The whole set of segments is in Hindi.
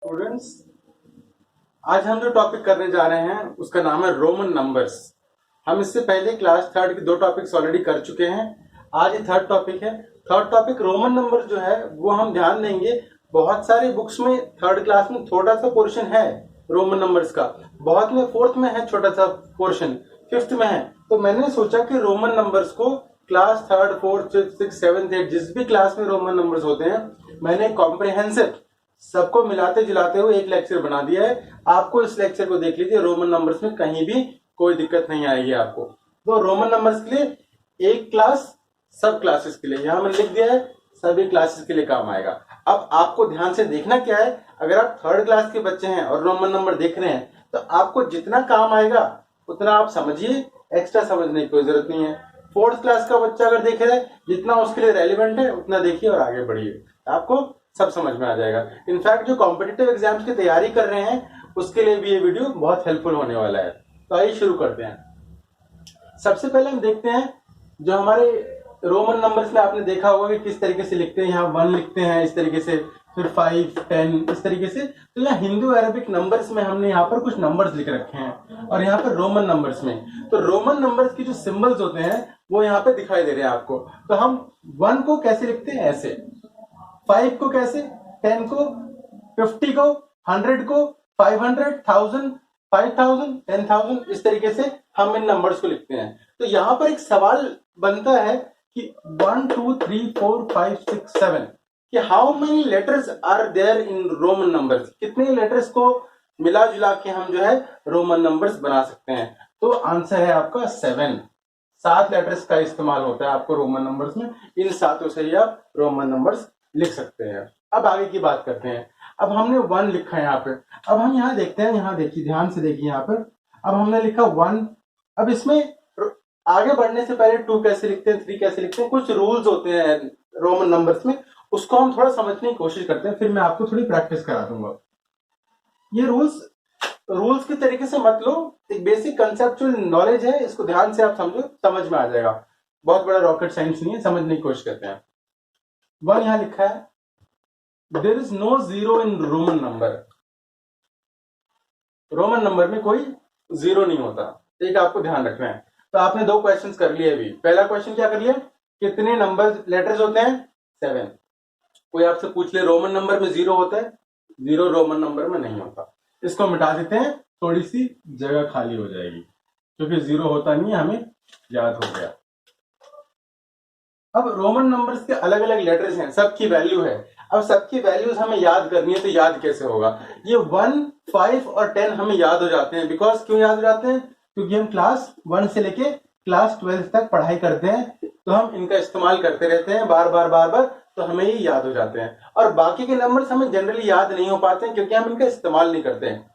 स्टूडेंट्स, आज हम जो टॉपिक करने जा रहे हैं उसका नाम है रोमन नंबर्स। हम इससे पहले क्लास थर्ड के दो टॉपिक्स ऑलरेडी कर चुके हैं। आज ये थर्ड टॉपिक है। थर्ड टॉपिक रोमन नंबर जो है वो हम ध्यान देंगे। बहुत सारे बुक्स में थर्ड क्लास में थोड़ा सा पोर्शन है रोमन नंबर्स का, बहुत में फोर्थ में है छोटा सा पोर्शन, फिफ्थ में है। तो मैंने सोचा कि रोमन नंबर्स को class third fourth fifth six seventh eight जिस भी क्लास में रोमन नंबर्स होते हैं मैंने कॉम्प्रिहेंसिव सबको मिलाते जुलाते हुए एक लेक्चर बना दिया है। आपको इस लेक्चर को देख लीजिए, रोमन नंबर्स में कहीं भी कोई दिक्कत नहीं आएगी आपको। तो रोमन नंबर्स के लिए एक क्लास सब क्लासेस के लिए यहां मैंने लिख दिया है, सभी क्लासेस के लिए काम आएगा। अब आपको ध्यान से देखना क्या है, अगर आप थर्ड क्लास के बच्चे हैं और रोमन नंबर देख रहे हैं तो आपको जितना काम आएगा उतना आप समझिए, एक्स्ट्रा समझने की कोई जरूरत नहीं है। फोर्थ क्लास का बच्चा अगर देख रहा है जितना उसके लिए रेलिवेंट है उतना देखिए और आगे बढ़िए, आपको सब समझ में आ जाएगा। इनफैक्ट जो कॉम्पिटिटिव एग्जाम्स की तैयारी कर रहे हैं उसके लिए भी ये वीडियो बहुत हेल्पफुल होने वाला है। तो आइए शुरू करते हैं। सबसे पहले हम देखते हैं जो हमारे रोमन नंबर्स में आपने देखा होगा कि किस तरीके से लिखते हैं। यहाँ 1 लिखते हैं इस तरीके से, फिर 5 10 इस तरीके से। तो यहाँ हिंदू अरबिक नंबर्स में हमने यहाँ पर कुछ नंबर्स लिख रखे हैं और यहाँ पर रोमन नंबर्स में तो रोमन नंबर्स की जो सिंबल्स होते हैं वो यहाँ पे दिखाई दे रहे हैं आपको। तो हम 1 को कैसे लिखते हैं, ऐसे, 5 को कैसे, 10 को, 50 को, 100 को, 500, 1000, 5000, 10,000 इस तरीके से हम इन नंबर्स को लिखते हैं। तो यहां पर एक सवाल बनता है कि 1 2 3 4 5 6 7 कि how many letters are there in Roman numbers, कितने लेटर्स को मिला जुला के हम जो है रोमन नंबर्स बना सकते हैं। तो आंसर है आपका 7। 7 लेटर्स का इस्तेमाल होता है आपको रोमन नंबर्स में। इन 7 से ही आप रोमन नंबर्स लिख सकते हैं। अब आगे की बात करते हैं। अब हमने 1 लिखा है यहाँ पे। अब हम यहाँ देखते हैं, यहाँ देखिए, ध्यान से देखिए यहाँ पर। अब हमने लिखा 1। अब इसमें आगे बढ़ने से पहले 2 कैसे लिखते हैं, 3 कैसे लिखते हैं, कुछ रूल्स होते हैं रोमन नंबर्स में, उसको हम थोड़ा समझने की कोशिश करते हैं, फिर मैं आपको थोड़ी प्रैक्टिस करा दूंगा। ये रूल्स के तरीके से मत लो, एक बेसिक कंसेप्चुअल नॉलेज है, इसको ध्यान से आप समझो, समझ में आ जाएगा। बहुत बड़ा रॉकेट साइंस नहीं है, समझने की कोशिश करते हैं। 1 यहां लिखा है, there is no zero in Roman number. Roman number में कोई जीरो नहीं होता, एक आपको ध्यान रखना है। तो आपने 2 क्वेश्चंस कर लिए अभी। पहला क्वेश्चन क्या कर लिया, कितने नंबर लेटर्स होते हैं, 7। कोई आपसे पूछ ले रोमन नंबर में जीरो होता है, जीरो रोमन नंबर में नहीं होता। इसको मिटा देते हैं, थोड़ी सी जगह खाली हो जाएगी, क्योंकि जीरो होता नहीं है, हमें याद हो गया। अब रोमन नंबर्स के अलग अलग लेटर्स हैं, सबकी वैल्यू है। अब सबकी वैल्यूज हमें याद करनी है, तो याद कैसे होगा। ये 1 5 और 10 हमें याद हो जाते हैं। बिकॉज क्यों याद हो जाते हैं, क्योंकि हम क्लास 1 से लेके क्लास 12 तक पढ़ाई करते हैं, तो हम इनका इस्तेमाल करते रहते हैं बार बार, तो हमें ये याद हो जाते हैं। और बाकी के नंबर्स हमें जनरली याद नहीं हो पाते हैं क्योंकि हम इनका इस्तेमाल नहीं करते हैं।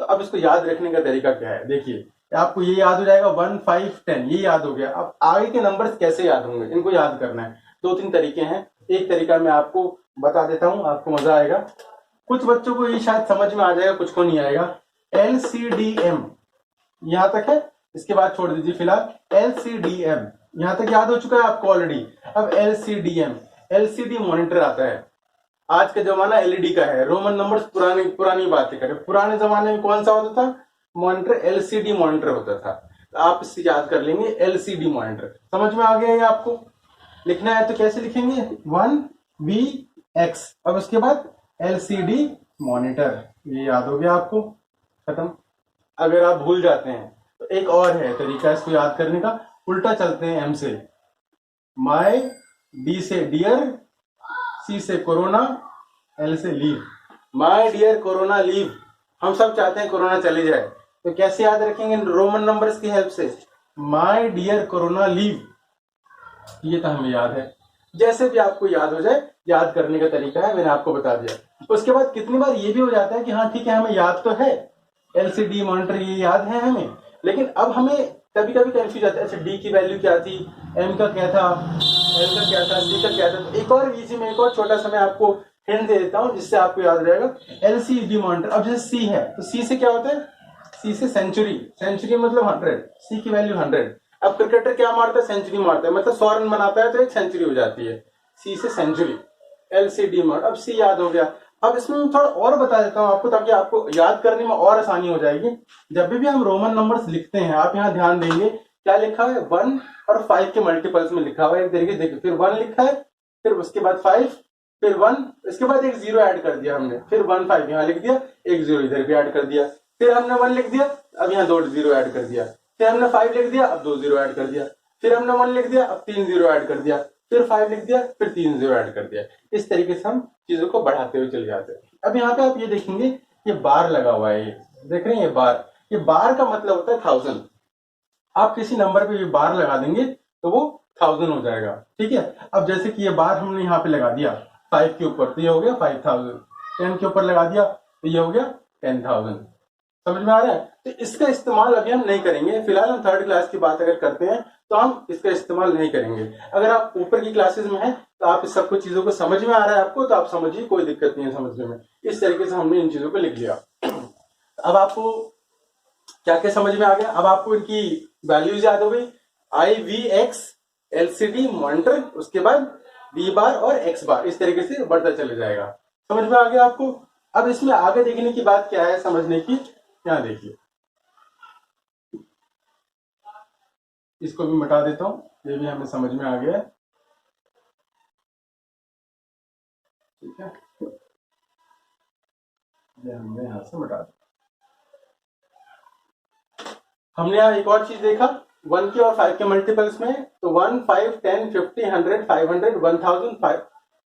तो अब इसको याद रखने का तरीका क्या है, देखिए, आपको ये याद हो जाएगा 1 5 10, ये याद हो गया। अब आगे के नंबर्स कैसे याद होंगे, इनको याद करना है। 2-3 तरीके हैं, एक तरीका मैं आपको बता देता हूं, आपको मजा आएगा। कुछ बच्चों को ये शायद समझ में आ जाएगा, कुछ को नहीं आएगा। LCDM यहां तक है, इसके बाद छोड़ दीजिए फिलहाल। LCDM यहां तक याद हो चुका है आपको ऑलरेडी। अब LCD मॉनिटर आता है। आज का जमाना LED का है, रोमन नंबर्स पुरानी बातें करें। पुराने जमाने में कौन सा होता था मॉनिटर, LCD मॉनिटर होता था। तो आप इससे याद कर लेंगे LCD मॉनिटर। समझ में आ गया ये आपको। लिखना है तो कैसे लिखेंगे, 1VX, अब उसके बाद LCD मॉनिटर, ये याद हो गया आपको, खत्म। अगर आप भूल जाते हैं तो एक और है तरीका इसको याद करने का, उल्टा चलते हैं। M से माई, D से डियर, C से कोरोना, L से leave. My dear corona leave, हम सब चाहते हैं कोरोना चले जाए, तो कैसे याद रखेंगे रोमन नंबर्स की हेल्प से, माई डियर कोरोना लीव, ये तो हमें याद है। जैसे भी आपको याद हो जाए, याद करने का तरीका है, मैंने आपको बता दिया। उसके बाद कितनी बार ये भी हो जाता है कि हाँ ठीक है, हमें याद तो है LCD मॉनिटर, ये याद है हमें, लेकिन अब हमें कभी कभी कंफ्यूज आता है, अच्छा D की वैल्यू क्या थी, M का क्या था, L का क्या था, C का क्या था। तो एक और इजी में एक और छोटा सा मैं आपको हिंट दे देता हूँ जिससे आपको याद रहेगा। LCD मॉनिटर, अब जैसे C है तो C से क्या होता है, C से सेंचुरी मतलब 100, C की वैल्यू 100। अब क्रिकेटर क्या मारता है, सेंचुरी मारता है, मतलब 100 रन बनाता है तो एक सेंचुरी हो जाती है, C से सेंचुरी, LCD मोड। अब C याद हो गया। अब इसमें मैं थोड़ा और बता देता हूँ आपको, ताकि आपको याद करने में और आसानी हो जाएगी। जब भी हम रोमन नंबर्स लिखते हैं, आप यहाँ ध्यान देंगे क्या लिखा है, 1 और 5 के मल्टीपल्स में लिखा हुआ है। एक तरीके से देखिए, फिर 1 लिखा है, फिर उसके बाद 5, फिर 1, इसके बाद एक 0 ऐड कर दिया हमने, फिर 1 5 यहाँ लिख दिया, एक 0 इधर भी ऐड कर दिया, फिर हमने 1 लिख दिया, अब यहाँ 2 0 ऐड कर दिया, फिर हमने 5 लिख दिया, अब 2 0 ऐड कर दिया, फिर हमने 1 लिख दिया, अब 3 0 ऐड कर दिया, फिर 5 लिख दिया, फिर 3 0 ऐड कर दिया। इस तरीके से हम चीजों को बढ़ाते हुए चले जाते हैं। अब यहाँ पे आप ये देखेंगे, ये बार लगा हुआ है, ये देख रहे हैं, ये बार का मतलब होता है 1000। आप किसी नंबर पे ये बार लगा देंगे तो वो 1000 हो जाएगा, ठीक है। अब जैसे कि ये बार हमने यहाँ पे लगा दिया 5 के ऊपर, तो ये हो गया 5000, 10 के ऊपर लगा दिया तो ये हो गया 10,000। समझ में आ रहा है? तो इसका इस्तेमाल अभी हम नहीं करेंगे, फिलहाल हम 3rd क्लास की बात अगर करते हैं तो हम इसका इस्तेमाल नहीं करेंगे। अगर आप ऊपर की क्लासेस में हैं तो आप इस सब कुछ चीजों को समझ में आ रहा है आपको, तो आप समझिए, कोई दिक्कत नहीं है समझने में। इस तरीके से हमने इन चीजों को लिख लिया। अब आपको क्या क्या समझ में आ गया? अब आपको इनकी वैल्यूज याद हो गई, IVX, LCD, मॉनिटर, उसके बाद B बार और X बार, इस तरीके से बढ़ता चले जाएगा। समझ में आ गया आपको? अब इसमें आगे देखने की बात क्या है समझने की, यहाँ देखिए, इसको भी मिटा देता हूं, ये भी हमें समझ में आ गया है, ठीक है। ये हमने यहां से मिटा दिया। हमने यहाँ एक और चीज देखा, 1 के और 5 के मल्टीपल्स में, तो 1 5 10 50 100 500 1000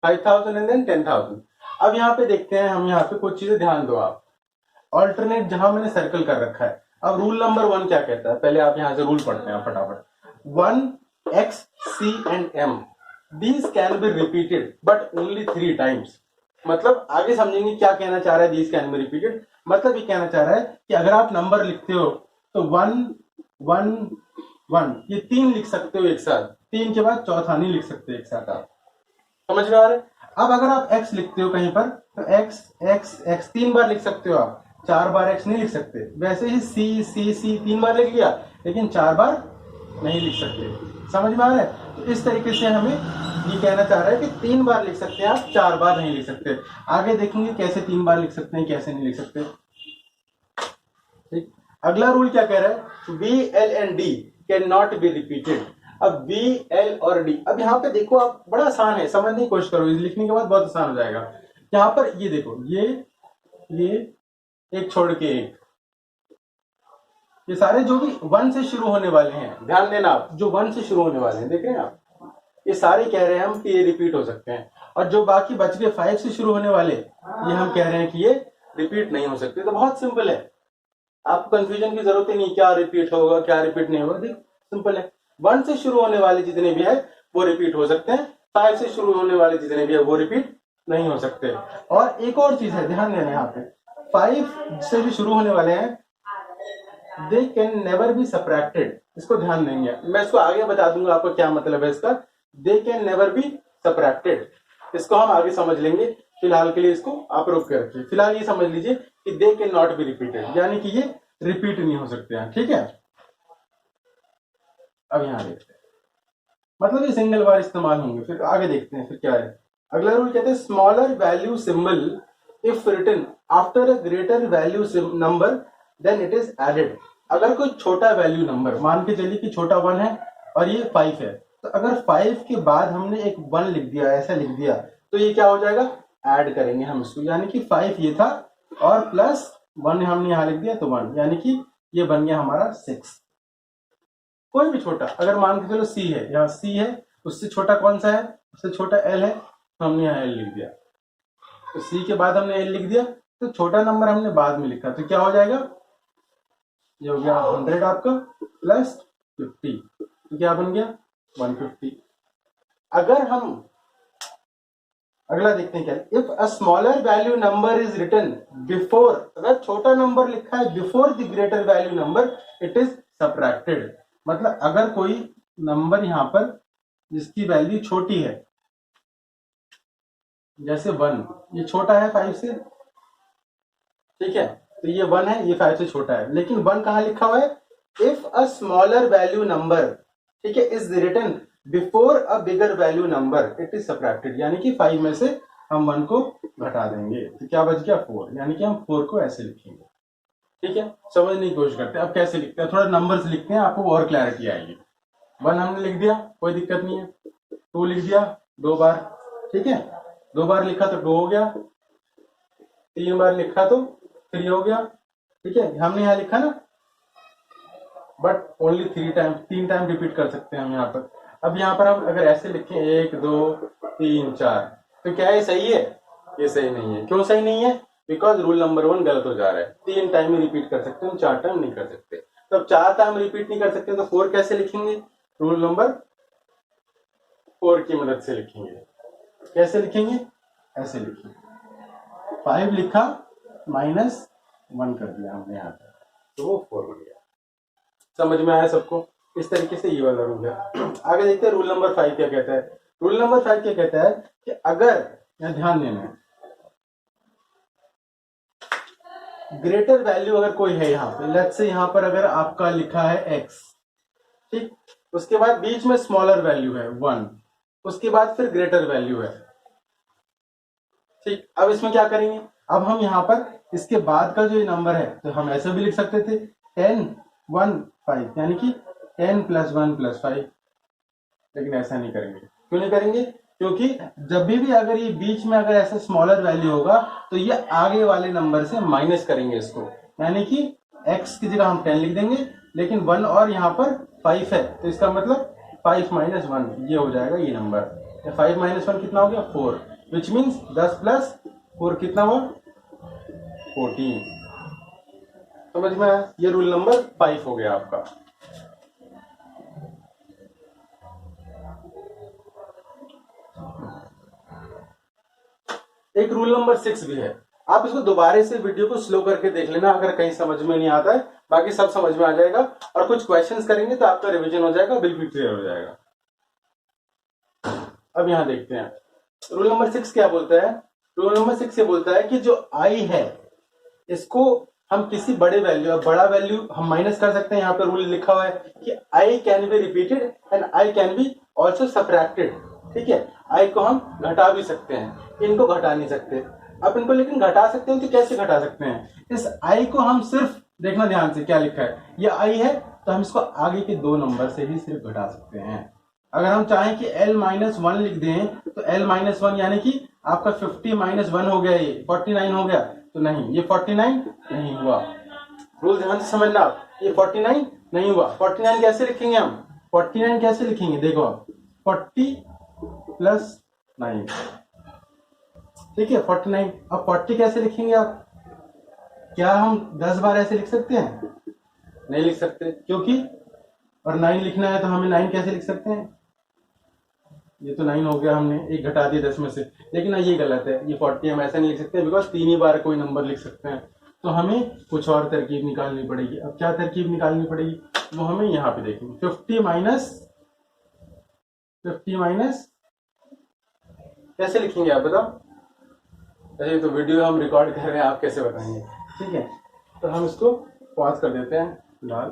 5000 एंड देन 10,000। अब यहाँ पे देखते हैं, हम यहाँ पे कुछ चीजें ध्यान दो आप, ऑल्टरनेट जहां मैंने सर्कल कर रखा है। अब रूल नंबर 1 क्या कहता है, पहले आप यहां से रूल पढ़ते हैं फटाफट। 1 X C and M, these can be repeated but only 3 times। मतलब आगे समझेंगे क्या कहना चाह रहा है these can be repeated। मतलब ये कहना चाह रहा है कि अगर आप नंबर लिखते हो तो 1 1 1 ये 3 लिख सकते हो एक साथ, 3 के बाद चौथा नहीं लिख सकते एक साथ आप। समझ में आ रहा है? अब अगर आप x लिखते हो कहीं पर तो x x x 3 बार लिख सकते हो आप, 4 बार x नहीं लिख सकते। वैसे ही C 3 बार लिख लिया, लेकिन 4 बार नहीं लिख सकते। समझ में आ रहा है? तो इस तरीके से हमें ये कहना चाह रहा है कि 3 बार लिख सकते हैं आप, 4 बार नहीं लिख सकते। आगे देखेंगे कैसे 3 बार लिख सकते हैं, कैसे नहीं लिख सकते। ठीक, अगला रूल क्या कह रहा है, B L and D can not be repeated. अब B L और D, अब यहाँ पे देखो आप, बड़ा आसान है, समझने की कोशिश करो, लिखने के बाद बहुत आसान हो जाएगा। यहाँ पर ये देखो, ये एक छोड़ के एक, ये सारे जो भी 1 से शुरू होने वाले हैं, ध्यान देना आप, जो 1 से शुरू होने वाले हैं, देख रहे हैं आप, ये सारे कह रहे हैं हम कि ये रिपीट हो सकते हैं। और जो बाकी बच गए 5 से शुरू होने वाले, ये हम कह रहे हैं कि ये रिपीट नहीं हो सकते। तो बहुत सिंपल है, आपको कंफ्यूजन की जरूरत ही नहीं, क्या रिपीट होगा क्या रिपीट नहीं होगा। देख सिंपल है, 1 से शुरू होने वाले जितने भी है वो रिपीट हो सकते हैं, 5 से शुरू होने वाले जितने भी है वो रिपीट नहीं हो सकते। और एक और चीज है, ध्यान देना, यहाँ पे 5 से भी शुरू होने वाले हैं, they can never be subtracted. इसको ध्यान देंगे, मैं इसको आगे बता दूंगा आपको क्या मतलब है इसका। They can never be subtracted, इसको हम आगे समझ लेंगे, फिलहाल के लिए इसको आप रोक के रखिए। फिलहाल ये समझ लीजिए कि they can not be repeated, यानी कि ये रिपीट नहीं हो सकते हैं, ठीक है। अब यहां देखते हैं, मतलब ये सिंगल बार इस्तेमाल होंगे। फिर आगे देखते हैं फिर क्या है। अगला रूल कहते हैं, smaller value symbol if written after a greater value number then it is added. अगर कोई छोटा वैल्यू नंबर, मान के चलिए कि छोटा 1 है और ये 5 है, तो अगर 5 के बाद हमने एक 1 लिख दिया, ऐसा लिख दिया, तो ये क्या हो जाएगा, ऐड करेंगे हम इसको, यानी कि 5 ये था और प्लस 1 हमने यहां लिख दिया तो 1, यानी कि ये बन गया हमारा 6। कोई भी छोटा, अगर मान के चलो C है, यहाँ C है, उससे छोटा कौन सा है, उससे छोटा L है, तो हमने यहाँ L लिख दिया। तो C के बाद हमने L लिख दिया, तो छोटा नंबर हमने बाद में लिखा, तो क्या हो जाएगा, ये हो गया 100 आपका प्लस 50, तो क्या बन गया 150। अगर हम अगला देखते हैं क्या, if a smaller value number is written before, अगर छोटा नंबर लिखा है before the greater value number, it is subtracted. मतलब अगर कोई नंबर यहां पर जिसकी वैल्यू छोटी है, जैसे 1, ये छोटा है 5 से, ठीक है, तो ये 1 है, ये 5 से छोटा है, लेकिन 1 कहां लिखा हुआ है, if a smaller value number, ठीक है, is written before a bigger value number, it is subtracted, यानी कि 5 में से हम 1 को घटा देंगे तो क्या बच गया 4, यानी कि हम 4 को ऐसे लिखेंगे। ठीक है, समझने की कोशिश करते हैं। अब कैसे लिखते हैं, थोड़ा नंबर्स लिखते हैं, आपको और क्लैरिटी आएगी। 1 हमने लिख दिया, कोई दिक्कत नहीं है। 2 लिख दिया 2 बार, ठीक है, 2 बार लिखा तो 2 हो गया, 3 बार लिखा तो 3 हो गया। ठीक है, हमने यहाँ लिखा ना, बट ओनली 3 टाइम रिपीट कर सकते हैं हम यहाँ पर। अब यहाँ पर हम अगर ऐसे लिखें 1 2 3 4, तो क्या ये सही है? ये सही नहीं है। क्यों सही नहीं है? बिकॉज रूल नंबर 1 गलत हो जा रहा है। 3 टाइम ही रिपीट कर सकते हैं, 4 टाइम नहीं कर सकते। तो अब 4 टाइम रिपीट नहीं कर सकते तो 4 कैसे लिखेंगे? रूल नंबर 4 की मदद से लिखेंगे। कैसे लिखेंगे? ऐसे लिखेंगे। 5 लिखा -1 कर दिया हमने यहाँ पर, तो वो 4 बन गया। समझ में आया सबको? इस तरीके से ये वाला रूल है। आगे देखते हैं रूल नंबर 5 क्या कहता है। रूल नंबर 5 क्या कहता है कि अगर, यहाँ ध्यान देना है, ग्रेटर वैल्यू अगर कोई है यहाँ पे, लेट्स से यहाँ पर अगर आपका लिखा है x, ठीक, उसके बाद बीच में स्मॉलर वैल्यू है 1, उसके बाद फिर ग्रेटर वैल्यू है। ठीक, अब इसमें क्या करेंगे? अब हम यहाँ पर इसके बाद का जो नंबर है तो हम ऐसे भी लिख सकते थे 10 1 5, यानी कि 10 + 1 + 5, लेकिन ऐसा नहीं करेंगे। क्यों नहीं करेंगे? क्योंकि जब भी अगर ये बीच में अगर ऐसा स्मॉलर वैल्यू होगा तो ये आगे वाले नंबर से माइनस करेंगे इसको, यानी कि x की जगह हम 10 लिख देंगे, लेकिन 1 और यहाँ पर 5 है तो इसका मतलब 5 - 1 ये हो जाएगा ये नंबर। 5 - 1 कितना हो गया? 4, विच मीन्स 10 + 4 कितना हुआ? 14। समझ में आया? ये रूल नंबर 5 हो गया आपका। एक रूल नंबर 6 भी है। आप इसको दोबारा से वीडियो को स्लो करके देख लेना अगर कहीं समझ में नहीं आता है, बाकी सब समझ में आ जाएगा। और कुछ क्वेश्चंस करेंगे तो आपका रिवीजन हो जाएगा, बिल्कुल क्लियर हो जाएगा। अब यहां देखते हैं रूल नंबर 6 क्या बोलता है। रूल नंबर 6 ये बोलता है कि जो i है इसको हम किसी बड़े वैल्यू, बड़ा वैल्यू हम माइनस कर सकते हैं। यहाँ पे रूल लिखा हुआ है कि i can be repeated and i can be also subtracted. ठीक है, i को हम घटा भी सकते हैं, इनको घटा नहीं सकते। अब इनको लेकिन घटा सकते हैं तो कैसे घटा सकते हैं? इस i को हम सिर्फ देखना ध्यान से क्या लिखा है, ये i है तो हम इसको आगे के 2 नंबर से ही सिर्फ घटा सकते हैं। अगर हम चाहें कि l - 1 लिख दें तो l - 1 यानी कि आपका 50 - 1 हो गया, ये 49 हो गया, तो नहीं, ये 49 नहीं हुआ। रूल ध्यान से समझना, ये 49 नहीं हुआ। 49 कैसे लिखेंगे हम? 49 कैसे लिखेंगे? देखो 40 + 9, ठीक है 49। अब 40 कैसे लिखेंगे आप? क्या हम 10 बार ऐसे लिख सकते हैं? नहीं लिख सकते, क्योंकि और 9 लिखना है तो हमें 9 कैसे लिख सकते हैं? ये तो 9 हो गया, हमने एक घटा दिया 10 में से, लेकिन ये गलत है। ये 40 हम ऐसा नहीं लिख सकते बिकॉज 3 ही बार कोई नंबर लिख सकते हैं, तो हमें कुछ और तरकीब निकालनी पड़ेगी। अब क्या तरकीब निकालनी पड़ेगी वो हमें यहाँ पे देखेंगे। 50 माइनस कैसे लिखेंगे आप बताओ? अरे तो वीडियो हम रिकॉर्ड कर रहे हैं, आप कैसे बताएंगे? ठीक है, तो हम इसको पॉज कर देते हैं फिलहाल,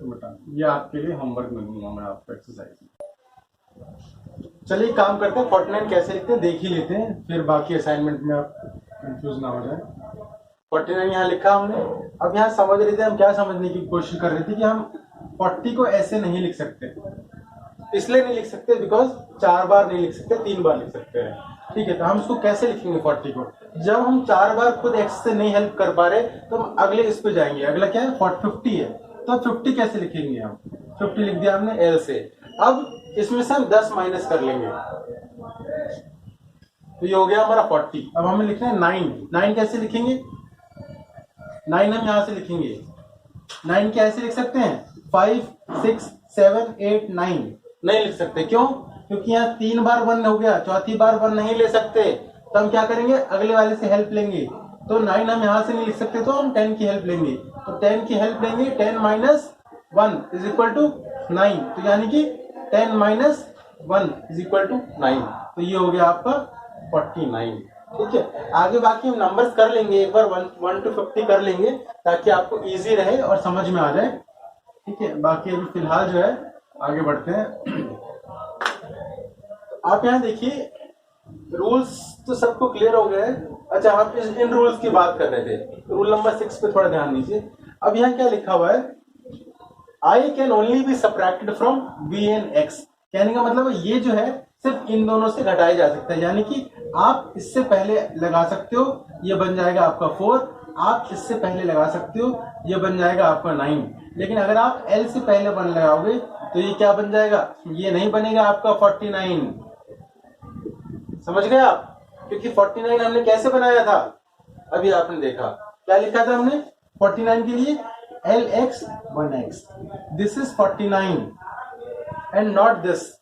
बता ये आपके लिए होमवर्क में दूंगा मैं आपको, एक्सरसाइज। चलिए काम करते हैं, 49 कैसे लिखते हैं देख ही लेते हैं, फिर बाकी असाइनमेंट में आप कंफ्यूज ना हो जाए। 49 यहाँ लिखा हमने। अब यहाँ समझ रहे थे हम, क्या समझने की कोशिश कर रहे थे कि हम 40 को ऐसे नहीं लिख सकते। इसलिए नहीं लिख सकते बिकॉज 4 बार नहीं लिख सकते, 3 बार लिख सकते हैं। ठीक है, तो हम इसको कैसे लिखेंगे 40 को? जब हम 4 बार खुद x से नहीं हेल्प कर पा रहे तो हम अगले इस पे जाएंगे। अगला क्या है? 50 है, तो 50 कैसे लिखेंगे हम? 50 लिख दिया हमने l से। अब इसमें से हम 10 माइनस कर लेंगे तो ये हो गया हमारा 40। अब हमें लिखना है 9 कैसे लिखेंगे? 9 हम यहां से लिखेंगे। 9 कैसे लिख सकते हैं? 5 6 7 8 9 नहीं लिख सकते। क्यों? क्योंकि यहाँ 3 बार 1 हो गया, चौथी बार 1 नहीं ले सकते, तो हम क्या करेंगे? अगले वाले से हेल्प लेंगे। तो 9 हम यहां से नहीं लिख सकते तो हम 10 की हेल्प लेंगे। तो 10 की हेल्प लेंगे, 10 - 1 = 9, तो यानी कि 10 - 1 = 9। तो ये हो गया आपका 49। ठीक है, आगे बाकी हम नंबर्स कर लेंगे, एक बार 1 to 50 कर लेंगे ताकि आपको इजी रहे और समझ में आ जाए। ठीक है, बाकी अभी फिलहाल जो है आगे बढ़ते हैं। आप यहाँ देखिए रूल्स तो सबको क्लियर हो गए। अच्छा, हम इन रूल्स की बात कर रहे थे, रूल नंबर 6 पे थोड़ा ध्यान दीजिए। अब यहाँ क्या लिखा हुआ है, I can only be subtracted from B and X. कहने का मतलब ये जो है सिर्फ इन दोनों से घटाया जा सकता है, यानी कि आप इससे पहले लगा सकते हो, ये बन जाएगा आपका 4, आप इससे पहले लगा सकते हो, ये बन जाएगा आपका 9। लेकिन अगर आप एल से पहले बन लगाओगे तो ये क्या बन जाएगा, ये नहीं बनेगा आपका 49। समझ गए आप, क्योंकि 49 हमने कैसे बनाया था, अभी आपने देखा क्या लिखा था हमने 49 के लिए, L x 1x, this is 49 and not this.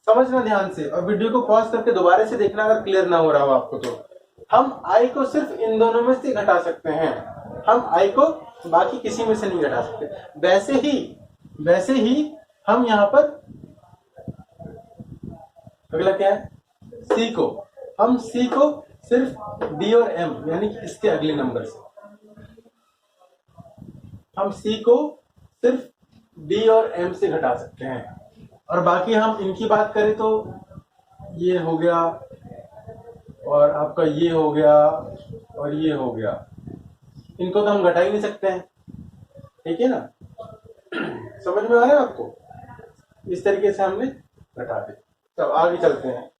समझना ध्यान से, और वीडियो को पॉज करके दोबारा से देखना अगर क्लियर ना हो रहा हो आपको तो। हम आई को सिर्फ इन दोनों में से घटा सकते हैं, हम आई को बाकी किसी में से नहीं घटा सकते। वैसे ही हम यहां पर अगला क्या है, सी को, हम सी को सिर्फ डी और एम यानी कि इसके अगले नंबर से, हम सी को सिर्फ डी और एम से घटा सकते हैं। और बाकी हम इनकी बात करें तो ये हो गया और आपका ये हो गया और ये हो गया, इनको तो हम घटा ही नहीं सकते हैं, ठीक है ना। समझ में आ रहा है आपको, इस तरीके से हमने घटा दे। तब आगे चलते हैं,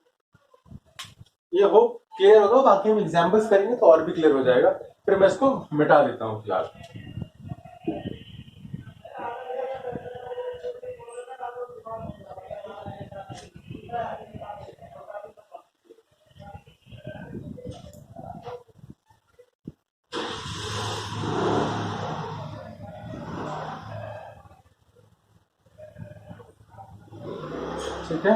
ये हो क्लियर होगा, बाकी हम एग्जांपल्स करेंगे तो और भी क्लियर हो जाएगा। फिर मैं इसको मिटा देता हूं फिलहाल। ठीक है,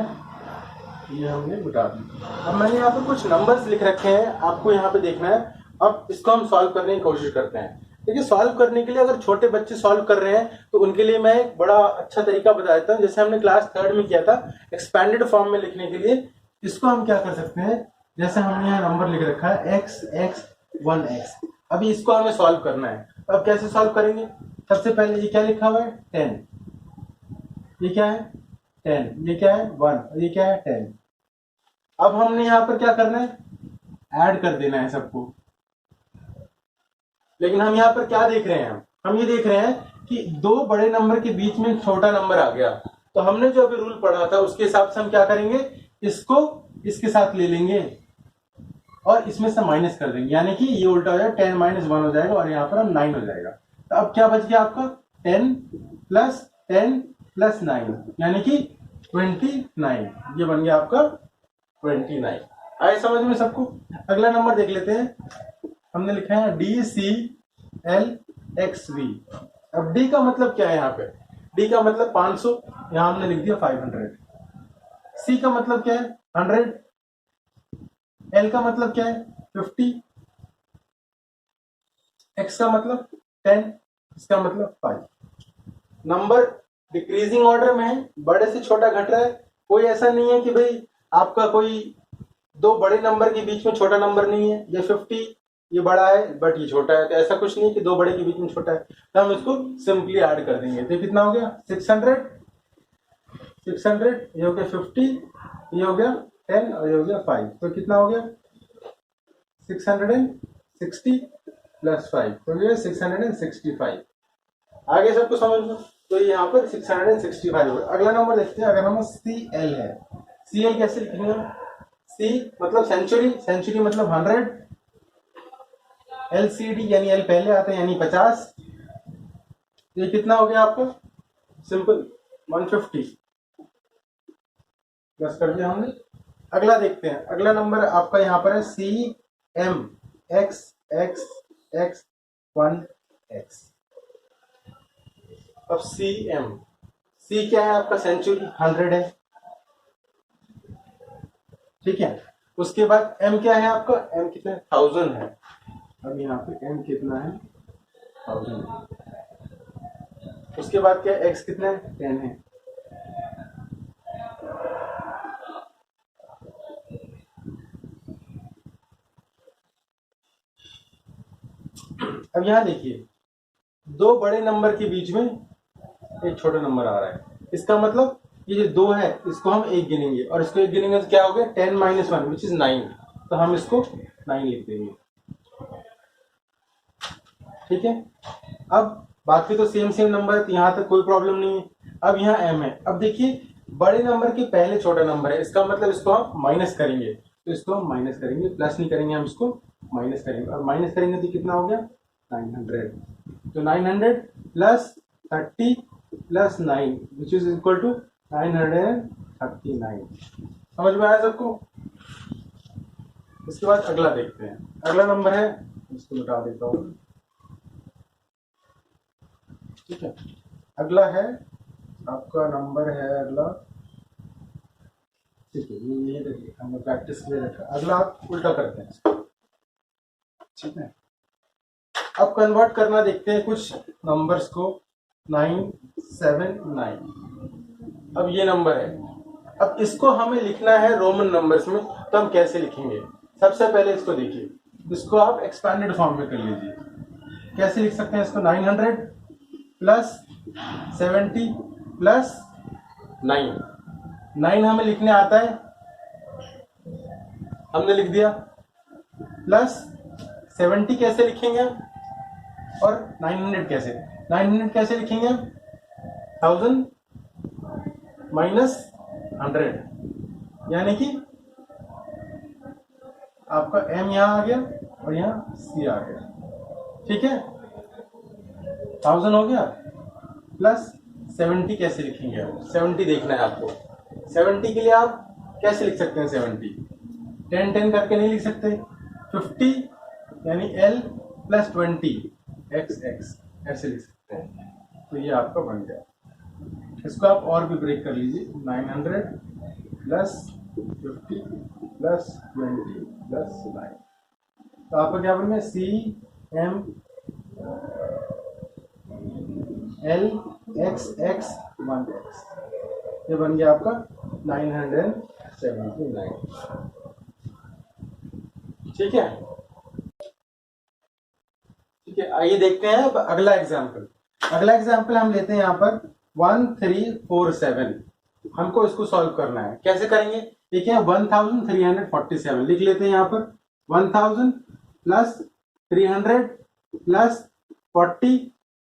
ये हमने मिटा दी। अब मैंने यहाँ पे कुछ नंबर्स लिख रखे हैं, आपको यहाँ पे देखना है। अब इसको हम सॉल्व करने की कोशिश करते हैं। देखिए, सॉल्व करने के लिए अगर छोटे बच्चे सॉल्व कर रहे हैं तो उनके लिए मैं एक बड़ा अच्छा तरीका बता देता हूँ, जैसे हमने क्लास 3rd में किया था एक्सपैंडेड फॉर्म में लिखने के लिए। इसको हम क्या कर सकते हैं, जैसे हमने यहाँ नंबर लिख रखा है x x 1x, अभी इसको हमें सॉल्व करना है। अब कैसे सॉल्व करेंगे, सबसे पहले ये क्या लिखा हुआ है 10, ये क्या है 10, ये क्या है 1, ये क्या है 10। अब हमने यहां पर क्या करना है, ऐड कर देना है सबको। लेकिन हम यहाँ पर क्या देख रहे हैं, हम ये देख रहे हैं कि दो बड़े नंबर के बीच में छोटा नंबर आ गया, तो हमने जो अभी रूल पढ़ा था उसके हिसाब से हम क्या करेंगे, इसको इसके साथ ले लेंगे और इसमें से माइनस कर देंगे, यानी कि ये उल्टा हो जाएगा, 10 - 1 हो जाएगा और यहाँ पर हम 9 हो जाएगा। तो अब क्या बच गया आपका 10 + 9 यानी कि 29, ये बन गया आपका 29। आए समझ में सबको। अगला नंबर देख लेते हैं, हमने लिखा है DCLXV। अब D का मतलब क्या है, यहाँ पे D का मतलब 500, यहां हमने लिख दिया 500। C का मतलब क्या है 100, L का मतलब क्या है 50, X का मतलब 10, इसका मतलब 5। नंबर डिक्रीजिंग ऑर्डर में है, बड़े से छोटा घट रहा है। कोई ऐसा नहीं है कि भाई आपका कोई दो बड़े नंबर के बीच में छोटा नंबर नहीं है, ये 50 ये बड़ा है बट ये छोटा है, तो ऐसा कुछ नहीं कि दो बड़े के बीच में छोटा है। तो हम इसको सिंपली ऐड कर देंगे, तो कितना हो गया 600, ये हो गया 50, ये हो गया 10 और ये हो गया 5, तो कितना हो गया 660 + 5, तो ये 665। आगे सबको समझ लो, तो यहाँ पर 665 हो गया। अगला नंबर देखते हैं, अगर हम CL है, CL कैसे लिखेंगे, C मतलब सेंचुरी, सेंचुरी मतलब 100, LCD यानी L पहले आता है यानी 50, ये कितना हो गया आपका सिंपल 150 प्लस कर दिया हमने। अगला देखते हैं, अगला नंबर आपका यहाँ पर है CMXXX1X। अब C क्या है आपका सेंचुरी 100 है, ठीक है। उसके बाद M क्या है आपका, M कितना है 1000 है। अब यहाँ पे M कितना है 1000 है। उसके बाद क्या X कितना है 10 है। अब यहाँ देखिए, दो बड़े नंबर के बीच में एक छोटा नंबर आ रहा है, इसका मतलब ये जो 2 है इसको हम 1 गिनेंगे और इसको 1 गिनेंगे तो क्या हो गया 10 - 1 विच इज 9, तो हम इसको 9 लिख देंगे। ठीक है, अब बाकी तो सेम नंबर है तो यहाँ तक कोई प्रॉब्लम नहीं है। अब यहाँ m है, अब देखिए बड़े नंबर के पहले छोटा नंबर है, इसका मतलब इसको हम माइनस करेंगे, तो इसको हम माइनस करेंगे, प्लस नहीं करेंगे, हम इसको माइनस करेंगे और माइनस करेंगे तो कितना हो गया 900, तो 900 plus 30 plus 9 which is equal to 939। समझ में आया सबको? इसके बाद अगला देखते हैं, अगला नंबर है, इसको मिटा देता हूँ। ठीक है, अगला है आपका नंबर है अगला, ठीक है ये देखिए हमने प्रैक्टिस के लिए रखा। अगला आप उल्टा करते हैं, ठीक है। अब कन्वर्ट करना देखते हैं कुछ नंबर्स को, 979। अब ये नंबर है, अब इसको हमें लिखना है रोमन नंबर्स में, तो हम कैसे लिखेंगे? सबसे पहले इसको देखिए, इसको आप एक्सपैंडेड फॉर्म में कर लीजिए। कैसे लिख सकते हैं इसको? 900 प्लस 70 प्लस 9 हमें लिखने आता है, हमने लिख दिया, प्लस 70 कैसे लिखेंगे और 900 कैसे लिखेंगे? 1000 माइनस 100, यानी कि आपका m यहां आ गया और यहां c आ गया। ठीक है, 1000 हो गया, प्लस 70 कैसे लिखेंगे? 70 देखना है आपको। 70 के लिए आप कैसे लिख सकते हैं? 70 10 करके नहीं लिख सकते, 50 यानी l प्लस 20 x ऐसे लिख सकते हैं, तो ये आपका बन गया। इसको आप और भी ब्रेक कर लीजिए, 900 प्लस 50 प्लस 20 प्लस 9, तो आपका क्या बन गया? c m l x 1x, ये बन गया आपका 979। ठीक है, ठीक है, आइए देखते हैं अब अगला एग्जाम्पल। अगला एग्जाम्पल हम लेते हैं यहाँ पर 1347। हमको इसको सॉल्व करना है, कैसे करेंगे? ठीक है, 1347 लिख लेते हैं यहाँ पर। 1000 प्लस 300 प्लस 40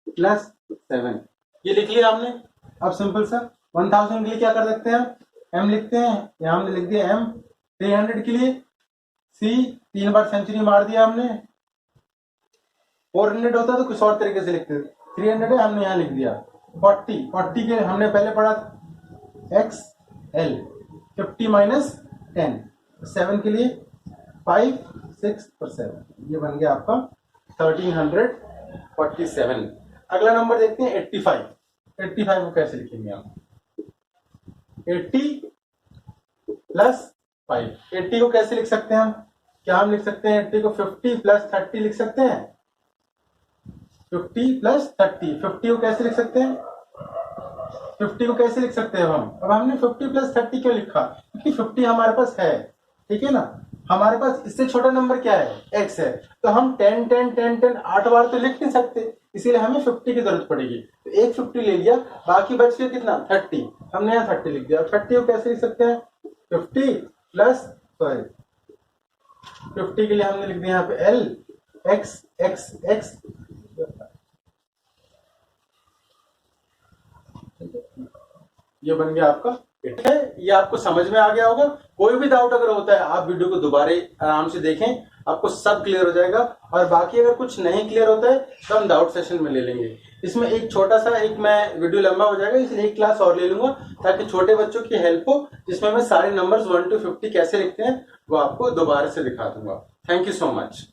प्लस 7, ये लिख लिया हमने। अब सिंपल सा 1000 के लिए क्या कर सकते हैं? m लिखते हैं, यहाँ हमने लिख दिया m। 300 के लिए c 3 बार सेंचुरी मार दिया हमने। 400 होता तो कुछ और तरीके से लिखते थे, 300 है हमने यहाँ लिख दिया। 40 के हमने पहले पढ़ा x l, 50 माइनस 10, 7 के लिए 5 6 और 7, ये बन गया आपका 1347। अगला नंबर देखते हैं 85 को कैसे लिखेंगे आप? 80 प्लस 5, 80 को कैसे लिख सकते हैं हम? क्या हम लिख सकते हैं 80 को? 50 प्लस 30 लिख सकते हैं। 50 प्लस 30, 50 को कैसे लिख सकते हैं? 50 को कैसे लिख सकते हैं हम? अब हमने 50 प्लस 30 क्यों लिखा? क्योंकि 50 हमारे पास है, ठीक है ना। हमारे पास इससे छोटा नंबर क्या है? x है, तो हम 10 10 10 10 8 बार तो लिख नहीं सकते, इसीलिए हमें 50 की जरूरत पड़ेगी। तो एक 50 ले लिया, बाकी बच गया कितना? 30, हमने यहाँ 30 लिख दिया। 30 को कैसे लिख सकते हैं? 50 प्लस 50 के लिए हमने लिख दिया यहाँ पे l x x x, ये बन गया आपका। ठीक है, ये आपको समझ में आ गया होगा। कोई भी डाउट अगर होता है आप वीडियो को दोबारा आराम से देखें, आपको सब क्लियर हो जाएगा। और बाकी अगर कुछ नहीं क्लियर होता है तो हम डाउट सेशन में ले लेंगे। इसमें एक छोटा सा मैं वीडियो लंबा हो जाएगा, इसलिए एक क्लास और ले लूंगा ताकि छोटे बच्चों की हेल्प हो, जिसमें मैं सारे नंबर्स 1 to 50 कैसे लिखते हैं वो आपको दोबारा से दिखा दूंगा। Thank you so much.